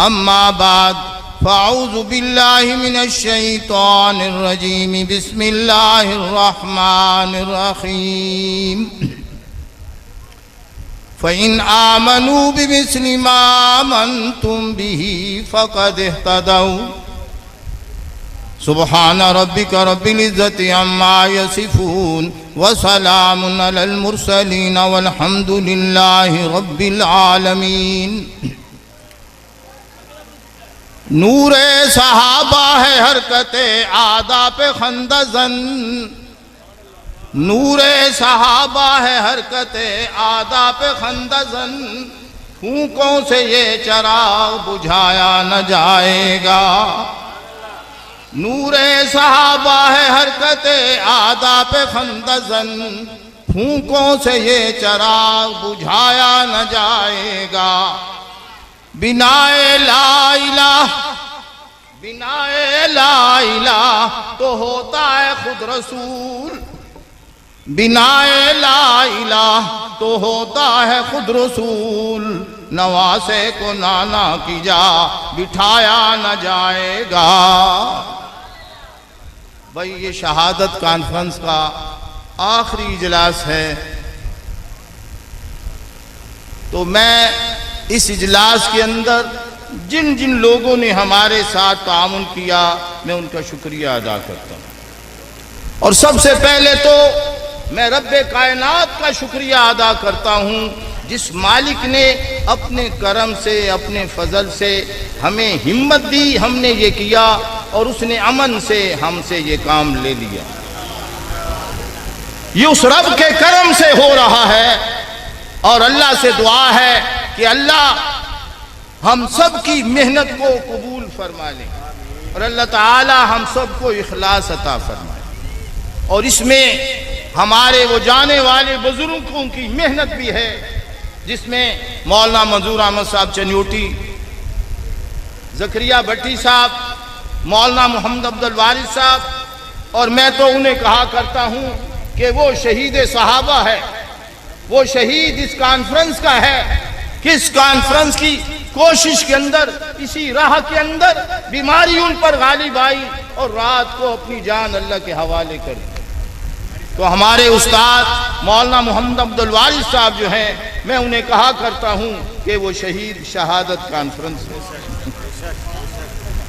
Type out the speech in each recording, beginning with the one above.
اما بعد فاعوذ باللہ من الشیطان الرجیم بسم اللہ الرحمن الرحیم فَإِنْ آمَنُوا بِمِثْلِ مَا آمَنْتُمْ بِهِ فَقَدِ اهْتَدَوْا سبحان ربك رب العزة عما يصفون وسلام على المرسلين والحمد لله رب العالمين نور صحابہ ہے حرکت آداب خندزن نور صحابہ ہے حرکت آداب خندزن پھونکوں سے یہ چراغ بجھایا نہ جائے گا نور صحابہ ہے حرکت آداب خندزن پھونکوں سے یہ چراغ بجھایا نہ جائے گا بنائے لا الہ تو ہوتا ہے خود رسول بنائے لا الہ تو ہوتا ہے خود رسول نواسے کو نانا کی جا بٹھایا نہ جائے گا بھائی یہ شہادت کانفرنس کا آخری اجلاس ہے تو میں اس اجلاس کے اندر جن جن لوگوں نے ہمارے ساتھ تعاون کیا میں ان کا شکریہ ادا کرتا ہوں اور سب سے پہلے تو میں رب کائنات کا شکریہ ادا کرتا ہوں جس مالک نے اپنے کرم سے اپنے فضل سے ہمیں ہمت دی ہم نے یہ کیا اور اس نے امن سے ہم سے یہ کام لے لیا یہ اس رب کے کرم سے ہو رہا ہے اور اللہ سے دعا ہے کہ اللہ ہم سب کی محنت کو قبول فرما لے اور اللہ تعالی ہم سب کو اخلاص عطا فرمائے اور اس میں ہمارے وہ جانے والے بزرگوں کی محنت بھی ہے جس میں مولانا منظور احمد صاحب چنیوٹی زکریا بھٹی صاحب مولانا محمد عبد الوارث صاحب اور میں تو انہیں کہا کرتا ہوں کہ وہ شہید صحابہ ہے وہ شہید اس کانفرنس کا ہے کہ اس کانفرنس کی کوشش کے اندر اسی راہ کے اندر بیماری ان پر غالب آئی اور رات کو اپنی جان اللہ کے حوالے کر دی تو ہمارے استاد مولانا محمد عبد الوارث صاحب جو ہیں میں انہیں کہا کرتا ہوں کہ وہ شہید شہادت کانفرنس میں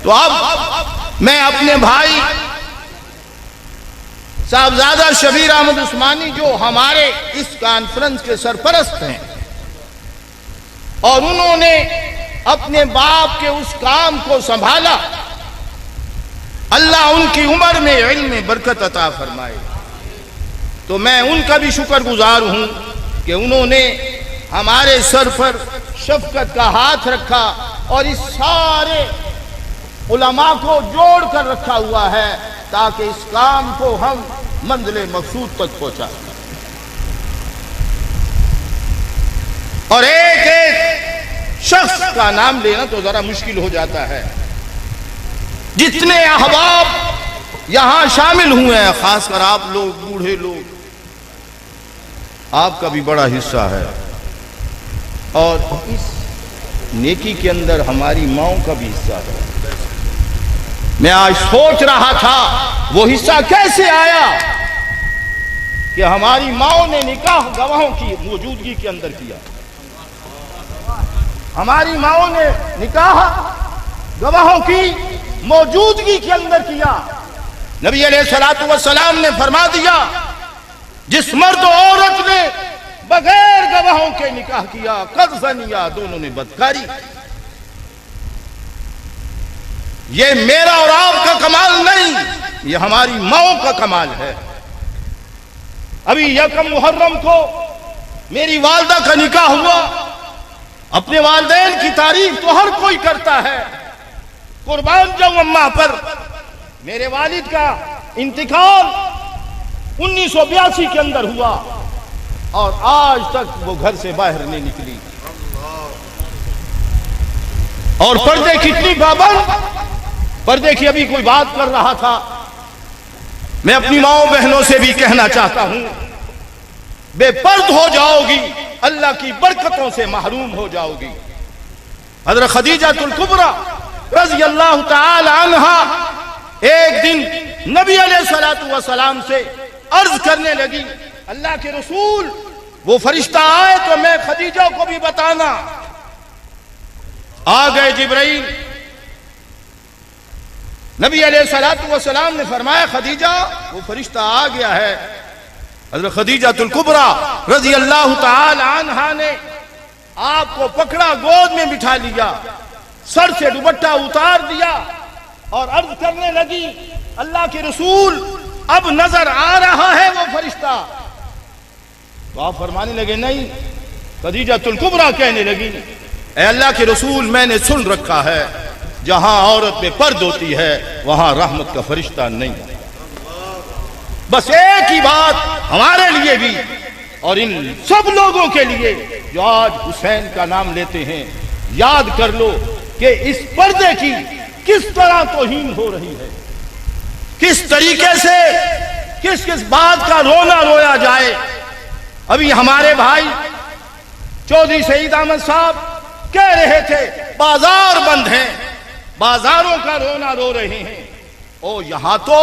تو اب میں اپنے بھائی صاحبزادہ شبیر احمد عثمانی جو ہمارے اس کانفرنس کے سرپرست ہیں اور انہوں نے اپنے باپ کے اس کام کو سنبھالا اللہ ان کی عمر میں علم میں برکت عطا فرمائے تو میں ان کا بھی شکر گزار ہوں کہ انہوں نے ہمارے سر پر شفقت کا ہاتھ رکھا اور اس سارے علماء کو جوڑ کر رکھا ہوا ہے تاکہ اس کام کو ہم منزل مقصود تک پہنچا اور ایک ایک شخص کا نام لینا تو ذرا مشکل ہو جاتا ہے جتنے احباب یہاں شامل ہوئے ہیں خاص کر آپ لوگ بوڑھے لوگ آپ کا بھی بڑا حصہ ہے اور اس نیکی کے اندر ہماری ماؤں کا بھی حصہ ہے میں آج سوچ رہا تھا وہ حصہ کیسے آیا کہ ہماری ماؤں نے نکاح گواہوں کی موجودگی کے اندر کیا ہماری ماؤں نے نکاح گواہوں کی موجودگی کے اندر کیا نبی علیہ السلام نے فرما دیا جس مرد و عورت نے بغیر گواہوں کے نکاح کیا قد زنیا دونوں نے بدکاری یہ میرا اور آپ کا کمال نہیں یہ ہماری ماؤں کا کمال ہے ابھی یکم محرم کو میری والدہ کا نکاح ہوا اپنے والدین کی تعریف تو ہر کوئی کرتا ہے قربان جاؤں اماں پر میرے والد کا انتقال 1982 کے اندر ہوا اور آج تک وہ گھر سے باہر نہیں نکلی اور پردے کتنی پابند پردے کی ابھی کوئی بات کر رہا تھا میں اپنی ماؤں بہنوں سے بھی کہنا چاہتا ہوں بے پرد ہو جاؤ گی اللہ کی برکتوں سے محروم ہو جاؤ گی حضرت خدیجہ الکبریٰ رضی اللہ تعالی عنہا ایک دن نبی علیہ الصلوۃ والسلام سے عرض کرنے لگی، اللہ کے رسول وہ فرشتہ آئے تو میں خدیجہ کو بھی بتانا۔ آ گئے جبرائیل، نبی علیہ الصلوۃ والسلام نے فرمایا خدیجہ وہ فرشتہ آ گیا ہے۔ حضرت خدیجہ الکبریٰ رضی اللہ تعالی عنہا نے آپ کو پکڑا، گود میں بٹھا لیا، سر سے دوپٹہ اتار دیا اور عرض کرنے لگی، اللہ کے رسول اب نظر آ رہا ہے وہ فرشتہ؟ تو آپ فرمانے لگے نہیں۔ خدیجہ الکبریٰ کہنے لگی، اے اللہ کے رسول میں نے سن رکھا ہے جہاں عورت میں پرد ہوتی ہے وہاں رحمت کا فرشتہ نہیں۔ بس ایک ہی بات ہمارے لیے بھی اور ان سب لوگوں کے لیے جو آج حسین کا نام لیتے ہیں، یاد کر لو کہ اس پردے کی کس طرح توہین ہو رہی ہے، کس طریقے سے کس کس بات کا رونا رویا جائے۔ ابھی ہمارے بھائی چودھری سعید احمد صاحب کہہ رہے تھے بازار بند ہیں، بازاروں کا رونا رو رہے ہیں، اور یہاں تو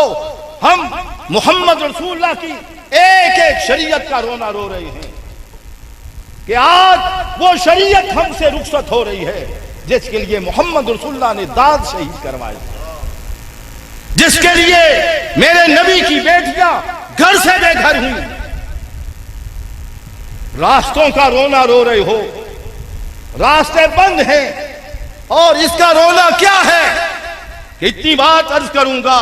ہم محمد رسول اللہ کی ایک ایک شریعت کا رونا رو رہے ہیں کہ آج وہ شریعت ہم سے رخصت ہو رہی ہے جس کے لیے محمد رسول اللہ نے داد شہید کروائی، جس کے لیے میرے نبی کی بیٹیاں گھر سے بے گھر ہوئی۔ راستوں کا رونا رو رہے ہو، راستے بند ہیں، اور اس کا رونا کیا ہے کہ اتنی بات عرض کروں گا،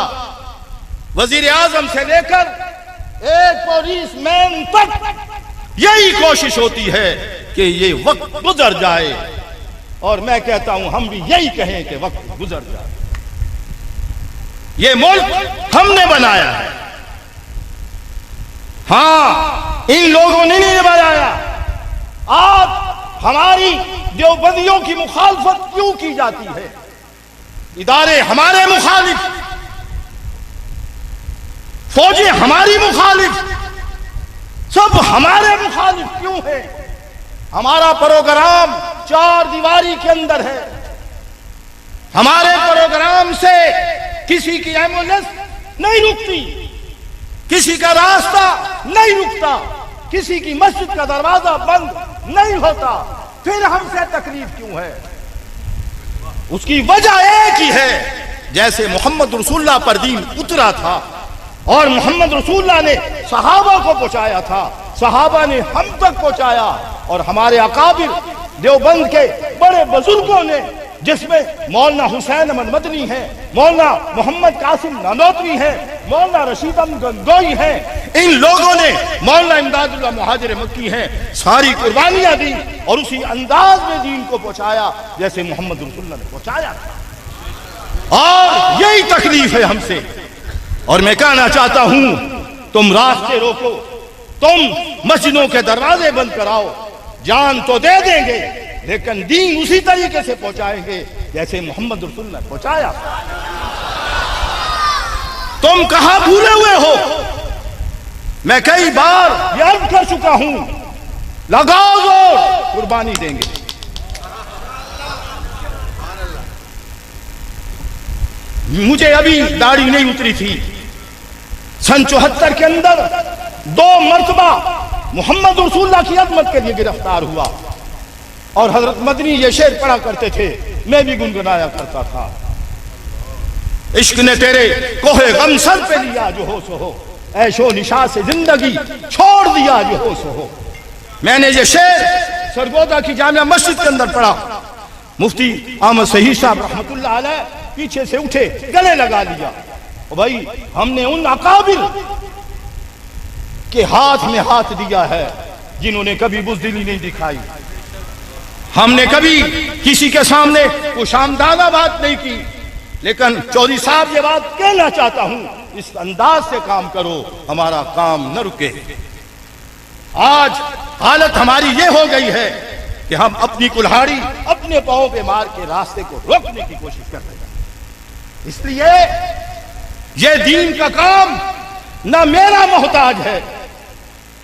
وزیر اعظم سے لے کر ایک پولیس مین تک یہی کوشش ہوتی ہے کہ یہ وقت گزر جائے، اور میں کہتا ہوں ہم بھی یہی کہیں کہ وقت گزر جائے۔ یہ ملک ہم نے بنایا ہے، ہاں ان لوگوں نے نہیں بنایا۔ آج ہماری دیوبندیوں کی مخالفت کیوں کی جاتی ہے؟ ادارے ہمارے مخالف، فوجیں ہماری مخالف، سب ہمارے مخالف کیوں ہے؟ ہمارا پروگرام چار دیواری کے اندر ہے، ہمارے پروگرام سے کسی کی ایمبولینس نہیں رکتی، کسی کا راستہ نہیں رکتا، کسی کی مسجد کا دروازہ بند نہیں ہوتا، پھر ہم سے تکلیف کیوں ہے؟ اس کی وجہ ایک ہی ہے، جیسے محمد رسول اللہ پر دین اترا تھا اور محمد رسول اللہ نے صحابہ کو پہنچایا تھا، صحابہ نے ہم تک پہنچایا، اور ہمارے اکابر دیوبند کے بڑے بزرگوں نے، جس میں مولانا حسین احمد مدنی ہیں، مولانا محمد قاسم نانوتوی ہیں، مولانا رشید احمد گنگوئی ہیں، ان لوگوں نے، مولانا امداد اللہ مہاجر مکی ہیں، ساری قربانیاں دی اور اسی انداز میں دین کو پہنچایا جیسے محمد رسول اللہ نے پہنچایا تھا۔ اور یہی تکلیف ہے ہم سے، اور میں کہنا چاہتا ہوں تم راستے روکو، تم مسجدوں کے دروازے بند کراؤ، جان تو دے دیں گے لیکن دین اسی طریقے سے پہنچائیں گے جیسے محمد رسول نے پہنچایا۔ تم کہاں بھولے ہوئے ہو؟ میں کئی بار یہ عرض کر چکا ہوں، لگاؤ زور، قربانی دیں گے۔ مجھے ابھی داڑھی نہیں اتری تھی، سن 74 کے اندر 2 مرتبہ محمد رسول اللہ کی عظمت کے لیے گرفتار ہوا، اور حضرت مدنی یہ شعر پڑھا کرتے تھے، میں بھی گنگنایا کرتا تھا، عشق نے تیرے کوہ غم سر پہ لیا جو ہو سو ہو، عیش و نشاء سے زندگی چھوڑ دیا جو ہو سو ہو۔ میں نے یہ شعر سرگودا کی جامعہ مسجد کے اندر پڑھا، مفتی احمد صحیح صاحب رحمت اللہ علیہ پیچھے سے اٹھے، گلے لگا لیا، بھائی ہم نے ان اکابر کے ہاتھ میں ہاتھ دیا ہے جنہوں نے کبھی بزدلی نہیں دکھائی، ہم نے کبھی کسی کے سامنے کوئی شامدانہ بات نہیں کی، لیکن چودھری صاحب یہ بات کہنا چاہتا ہوں، اس انداز سے کام کرو ہمارا کام نہ رکے۔ آج حالت ہماری یہ ہو گئی ہے کہ ہم اپنی کلہاڑی اپنے پاؤں پہ مار کے راستے کو روکنے کی کوشش کر رہے ہیں۔ اس لیے یہ دین کا کام نہ میرا محتاج ہے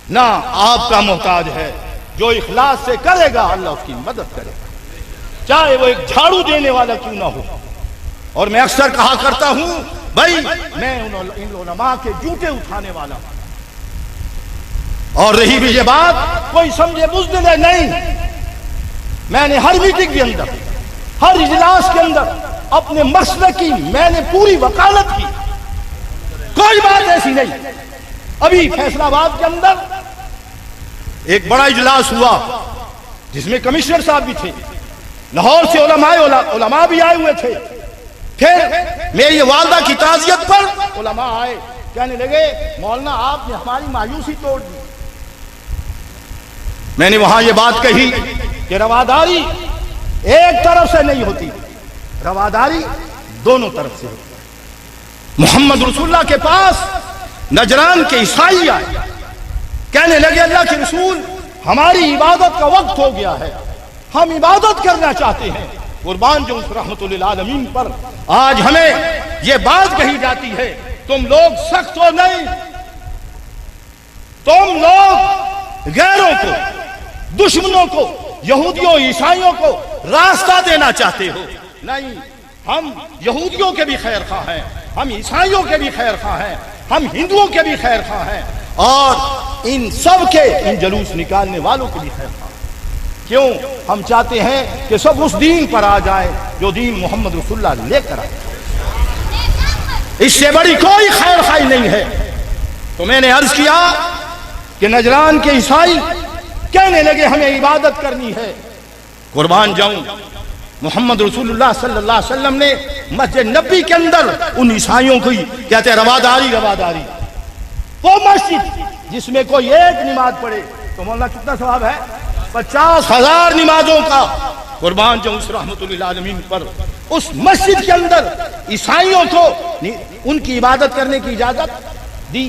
نہ آپ کا محتاج ہے، جو اخلاص سے کرے گا اللہ اس کی مدد کرے گا۔ چاہے وہ ایک جھاڑو دینے والا کیوں نہ ہو. اور میں اکثر کہا کرتا ہوں بھائی میں ان علماء کے جوتے اٹھانے والا ہوں. اور رہی بھی یہ بات کوئی سمجھے بزدل ہے نہیں، میں نے ہر میٹنگ کے اندر، ہر اجلاس کے اندر اپنے مسلک کی میں نے پوری وکالت کی، کوئی بات ایسی نہیں. ابھی فیصلہ آباد کے اندر ایک بڑا اجلاس ہوا جس میں کمشنر صاحب بھی تھے، لاہور سے علماء بھی آئے ہوئے تھے. پھر میری والدہ کی تعزیت پر علماء آئے، کہنے لگے مولانا آپ نے ہماری مایوسی توڑ دی. میں نے وہاں یہ بات کہی کہ رواداری ایک طرف سے نہیں ہوتی، رواداری دونوں طرف سے ہوتی. محمد رسول اللہ کے پاس نجران کے عیسائی آئے، کہنے لگے اللہ کے رسول ہماری عبادت کا وقت ہو گیا ہے، ہم عبادت کرنا چاہتے ہیں. قربان جو اس رحمت للعالمین پر آج ہمیں یہ بات کہی جاتی ہے تم لوگ سخت ہو نہیں، تم لوگ غیروں کو، دشمنوں کو، یہودیوں عیسائیوں کو راستہ دینا چاہتے ہو. نہیں، ہم یہودیوں کے بھی خیر خواہ ہیں، ہم عیسائیوں کے بھی خیر خواہ ہیں، ہم ہندوؤں کے بھی خیر خواہ ہیں، اور ان سب کے، ان جلوس نکالنے والوں کے بھی خیر خواہ. کیوں؟ ہم چاہتے ہیں کہ سب اس دین پر آ جائیں جو دین محمد رسول اللہ لے کر آئے. اس سے بڑی کوئی خیر خواہی نہیں ہے. تو میں نے عرض کیا کہ نجران کے عیسائی کہنے لگے ہمیں عبادت کرنی ہے. قربان جاؤں محمد رسول اللہ صلی اللہ علیہ وسلم نے مسجد نبی کے اندر ان عیسائیوں کو کہتے ہیں رواداری، رواداری. وہ مسجد جس میں کوئی ایک نماز پڑھے تو مولانا کتنا ثواب ہے؟ 50,000 نمازوں کا. قربان جو اس رحمت للعالمین پر اس مسجد کے اندر عیسائیوں کو ان کی عبادت کرنے کی اجازت دی.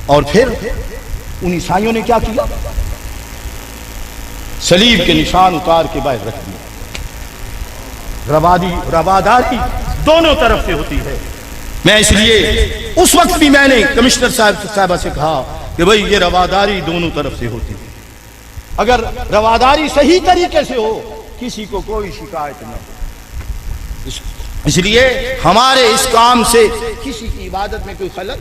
اور پھر ان عیسائیوں نے کیا کیا؟ صلیب کے نشان اتار کے باہر رکھ دیا. رواداری دونوں طرف سے ہوتی ہے. میں اس لیے اس وقت بھی میں نے کمشنر صاحبہ سے کہا کہ بھئی یہ رواداری دونوں طرف سے ہوتی ہے. اگر رواداری صحیح طریقے سے ہو کسی کو کوئی شکایت نہ ہو. اس لیے ہمارے اس کام سے کسی کی عبادت میں کوئی خلل،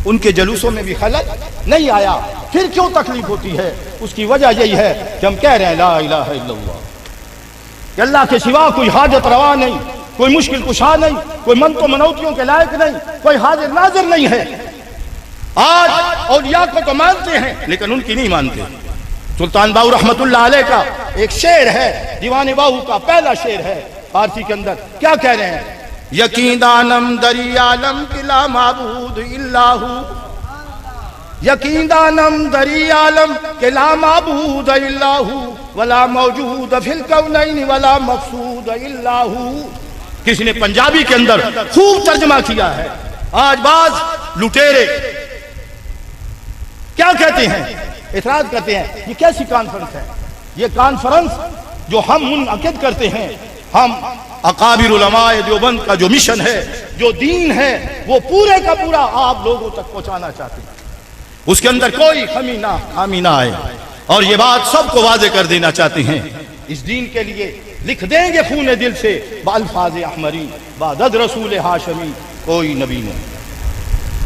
ان کے جلوسوں میں بھی خلل نہیں آیا. پھر کیوں تکلیف ہوتی ہے؟ اس کی وجہ یہی ہے کہ ہم کہہ رہے ہیں لا الہ الا اللہ، کہ اللہ کے سوا کوئی حاجت روا نہیں، کوئی مشکل کشا نہیں، کوئی منت و منوتیوں کے لائق نہیں، کوئی حاضر ناظر نہیں ہے. آج اولیاء کو تو مانتے ہیں لیکن ان کی نہیں مانتے. سلطان باہو رحمت اللہ علیہ کا ایک شعر ہے، دیوان باہو کا پہلا شعر ہے فارسی کے اندر. کیا کہہ رہے ہیں؟ یقین دانم دری عالم کی لا معبود الا ہو، یقین دانم دری عالم کے لا معبود الا ہو، ولا موجود فی الکونین ولا مقصود الا ہو. کسی نے پنجابی کے اندر خوب ترجمہ کیا ہے. آج بعض لٹیرے کیا کہتے ہیں؟ اعتراض کرتے ہیں یہ کیسی کانفرنس ہے؟ یہ کانفرنس جو ہم منعقد کرتے ہیں، ہم اکابر علماء دیوبند کا جو مشن ہے، جو دین ہے، وہ پورے کا پورا آپ لوگوں تک پہنچانا چاہتے ہیں. اس کے اندر کوئی خامی نہ آئے، اور یہ بات سب کو واضح کر دینا چاہتے ہیں. اس دین کے لیے لکھ دیں گے خون دل سے بالفاظ احمری، بعد رسول ہاشمی کوئی نبی نہیں.